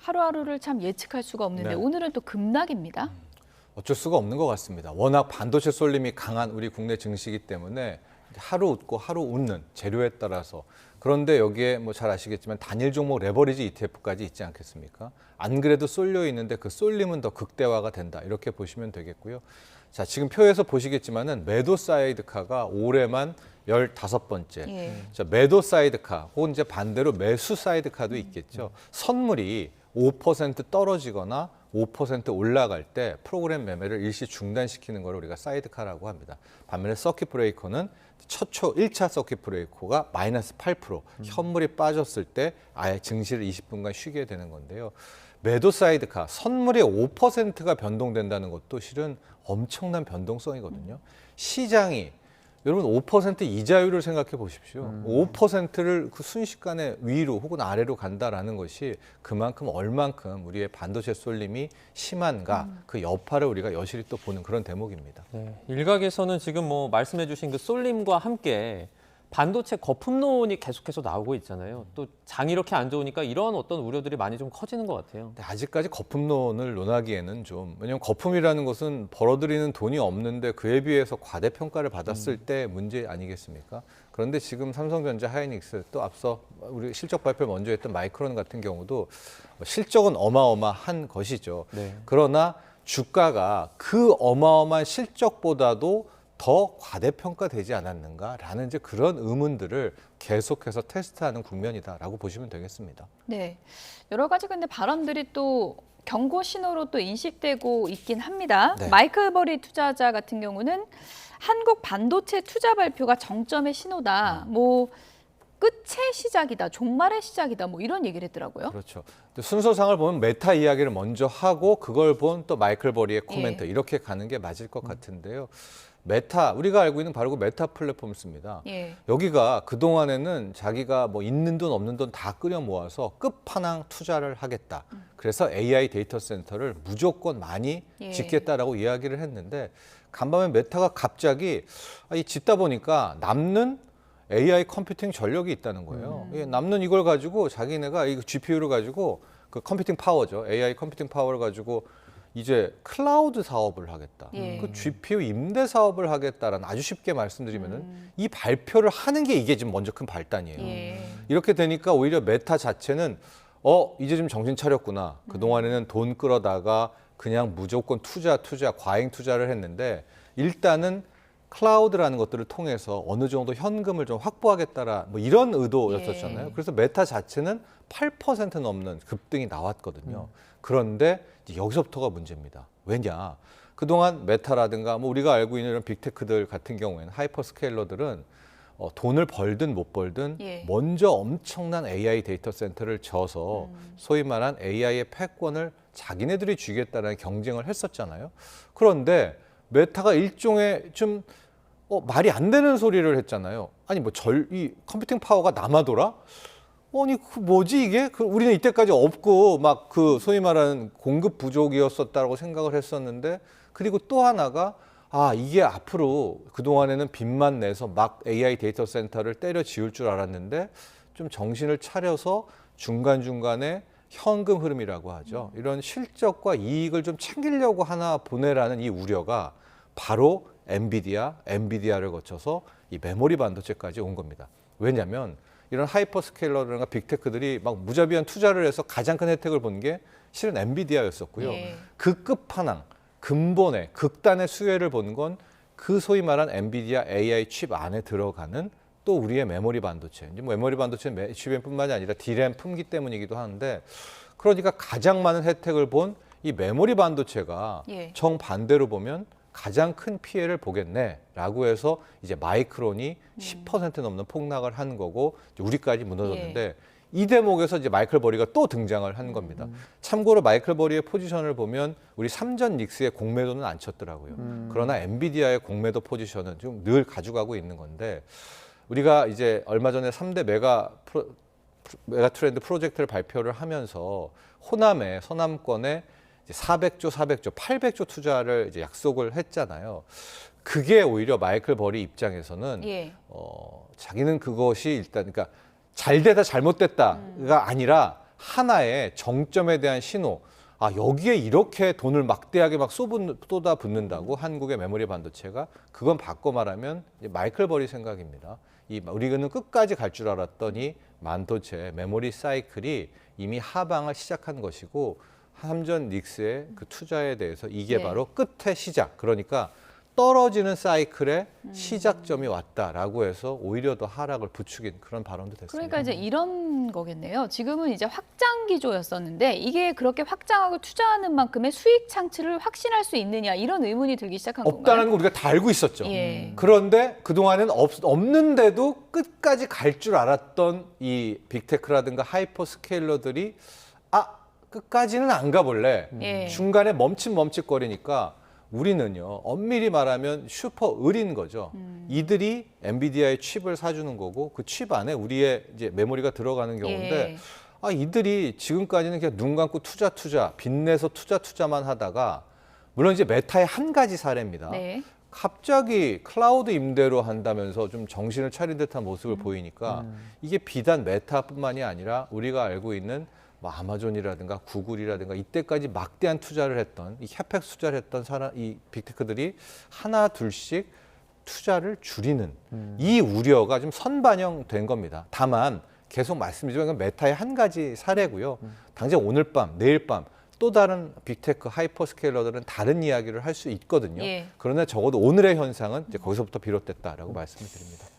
하루하루를 참 예측할 수가 없는데 네. 오늘은 또 급락입니다. 어쩔 수가 없는 것 같습니다. 워낙 반도체 쏠림이 강한 우리 국내 증시이기 때문에 하루 웃고 하루 웃는 재료에 따라서 그런데 여기에 뭐 잘 아시겠지만 단일 종목 레버리지 ETF까지 있지 않겠습니까? 안 그래도 쏠려 있는데 그 쏠림은 더 극대화가 된다. 이렇게 보시면 되겠고요. 자, 지금 표에서 보시겠지만은 매도 사이드카가 올해만 15번째. 예. 자, 매도 사이드카 혹은 이제 반대로 매수 사이드카도 있겠죠. 선물이 5% 떨어지거나 5% 올라갈 때 프로그램 매매를 일시 중단시키는 걸 우리가 사이드카라고 합니다. 반면에 서킷 브레이커는 첫초 1차 서킷 브레이커가 마이너스 8%, 현물이 빠졌을 때 아예 증시를 20분간 쉬게 되는 건데요. 매도 사이드카, 선물의 5%가 변동된다는 것도 실은 엄청난 변동성이거든요. 시장이 여러분 5% 이자율을 생각해 보십시오. 5%를 그 순식간에 위로 혹은 아래로 간다라는 것이 그만큼 얼만큼 우리의 반도체 쏠림이 심한가 그 여파를 우리가 여실히 또 보는 그런 대목입니다. 네, 일각에서는 지금 뭐 말씀해주신 그 쏠림과 함께 반도체 거품론이 계속해서 나오고 있잖아요. 또 장이 이렇게 안 좋으니까 이런 어떤 우려들이 많이 좀 커지는 것 같아요. 근데 아직까지 거품론을 논하기에는 좀 왜냐하면 거품이라는 것은 벌어들이는 돈이 없는데 그에 비해서 과대평가를 받았을 때 문제 아니겠습니까? 그런데 지금 삼성전자, 하이닉스 또 앞서 우리 실적 발표를 먼저 했던 마이크론 같은 경우도 실적은 어마어마한 것이죠. 네. 그러나 주가가 그 어마어마한 실적보다도 더 과대평가되지 않았는가라는 이제 그런 의문들을 계속해서 테스트하는 국면이다라고 보시면 되겠습니다. 네, 여러 가지 근데 발언들이 또 경고 신호로 또 인식되고 있긴 합니다. 네. 마이클 버리 투자자 같은 경우는 한국 반도체 투자 발표가 정점의 신호다. 뭐 끝의 시작이다, 종말의 시작이다, 뭐 이런 얘기를 했더라고요. 그렇죠. 순서상을 보면 메타 이야기를 먼저 하고 그걸 본 또 마이클 버리의 코멘트 이렇게 가는 게 맞을 것 같은데요. 메타, 우리가 알고 있는 바로 그 메타 플랫폼을 씁니다. 예. 여기가 그동안에는 자기가 뭐 있는 돈 없는 돈 다 끌어 모아서 끝판왕 투자를 하겠다. 그래서 AI 데이터 센터를 무조건 많이 예. 짓겠다라고 이야기를 했는데 간밤에 메타가 갑자기 짓다 보니까 남는 AI 컴퓨팅 전력이 있다는 거예요. 남는 이걸 가지고 자기네가 이 GPU를 가지고 그 컴퓨팅 파워죠. AI 컴퓨팅 파워를 가지고 이제 클라우드 사업을 하겠다. 예. 그 GPU 임대 사업을 하겠다라는 아주 쉽게 말씀드리면은 이 발표를 하는 게 이게 지금 먼저 큰 발단이에요. 예. 이렇게 되니까 오히려 메타 자체는 이제 좀 정신 차렸구나. 그동안에는 돈 끌어다가 그냥 무조건 투자, 과잉 투자를 했는데 일단은 클라우드라는 것들을 통해서 어느 정도 현금을 좀 확보하겠다라 뭐 이런 의도였었잖아요. 예. 그래서 메타 자체는 8% 넘는 급등이 나왔거든요. 그런데 이제 여기서부터가 문제입니다. 왜냐? 그동안 메타라든가 뭐 우리가 알고 있는 이런 빅테크들 같은 경우에는 하이퍼스케일러들은 돈을 벌든 못 벌든 예. 먼저 엄청난 AI 데이터 센터를 져서 소위 말한 AI의 패권을 자기네들이 쥐겠다는 경쟁을 했었잖아요. 그런데 메타가 일종의 좀 말이 안 되는 소리를 했잖아요. 아니 뭐 이 컴퓨팅 파워가 남아돌아? 아니 그 뭐지 이게? 우리는 이때까지 없고 막 그 소위 말하는 공급 부족이었었다고 생각을 했었는데 그리고 또 하나가 이게 앞으로 그동안에는 빚만 내서 막 AI 데이터 센터를 때려 지을 줄 알았는데 좀 정신을 차려서 중간중간에 현금 흐름이라고 하죠. 이런 실적과 이익을 좀 챙기려고 하나 보내라는 이 우려가 바로 엔비디아를 거쳐서 이 메모리 반도체까지 온 겁니다. 왜냐하면 이런 하이퍼스케일러라든가 빅테크들이 막 무자비한 투자를 해서 가장 큰 혜택을 본 게 실은 엔비디아였었고요. 예. 그 끝판왕, 근본의 극단의 수혜를 본 건 그 소위 말한 엔비디아 AI 칩 안에 들어가는 또 우리의 메모리 반도체. 이제 뭐 메모리 반도체는 HBM뿐만이 아니라 D램 품기 때문이기도 하는데 그러니까 가장 많은 혜택을 본 이 메모리 반도체가 예. 정반대로 보면 가장 큰 피해를 보겠네라고 해서 이제 마이크론이 10% 넘는 폭락을 한 거고 우리까지 무너졌는데 이 대목에서 이제 마이클 버리가 또 등장을 한 겁니다. 참고로 마이클 버리의 포지션을 보면 우리 삼전 닉스의 공매도는 안 쳤더라고요. 그러나 엔비디아의 공매도 포지션은 좀 늘 가져가고 있는 건데 우리가 이제 얼마 전에 3대 메가 트렌드 프로젝트를 발표를 하면서 호남에 서남권에 400조, 800조 투자를 이제 약속을 했잖아요. 그게 오히려 마이클 버리 입장에서는 자기는 그것이 일단 그러니까 잘 되다 잘못됐다가 아니라 하나의 정점에 대한 신호. 아, 여기에 이렇게 돈을 막대하게 막 쏟아붓는다고 한국의 메모리 반도체가 그건 바꿔 말하면 이제 마이클 버리 생각입니다. 우리는 끝까지 갈 줄 알았더니 반도체 메모리 사이클이 이미 하방을 시작한 것이고 삼전 닉스의 그 투자에 대해서 이게 네. 바로 끝의 시작. 그러니까 떨어지는 사이클의 시작점이 왔다라고 해서 오히려 더 하락을 부추긴 그런 발언도 됐습니다. 그러니까 이제 이런 거겠네요. 지금은 이제 확장 기조였었는데 이게 그렇게 확장하고 투자하는 만큼의 수익 창출을 확신할 수 있느냐 이런 의문이 들기 시작한 없다는 건가요? 거 우리가 다 알고 있었죠. 예. 그런데 그동안은 없는데도 끝까지 갈 줄 알았던 이 빅테크라든가 하이퍼 스케일러들이 끝까지는 안 가볼래. 예. 중간에 멈칫거리니까 우리는요, 엄밀히 말하면 슈퍼 을인 거죠. 이들이 엔비디아의 칩을 사주는 거고 그 칩 안에 우리의 이제 메모리가 들어가는 경우인데 예. 이들이 지금까지는 그냥 눈 감고 투자, 빚내서 투자만 하다가 물론 이제 메타의 한 가지 사례입니다. 네. 갑자기 클라우드 임대로 한다면서 좀 정신을 차린 듯한 모습을 보이니까 이게 비단 메타뿐만이 아니라 우리가 알고 있는 뭐 아마존이라든가 구글이라든가 이때까지 막대한 투자를 했던 이 캐펙스 투자를 했던 이 빅테크들이 하나 둘씩 투자를 줄이는 이 우려가 좀 선반영된 겁니다. 다만 계속 말씀드리지만 메타의 한 가지 사례고요. 당장 오늘 밤, 내일 밤 또 다른 빅테크 하이퍼스케일러들은 다른 이야기를 할 수 있거든요. 예. 그러나 적어도 오늘의 현상은 이제 거기서부터 비롯됐다라고 말씀을 드립니다.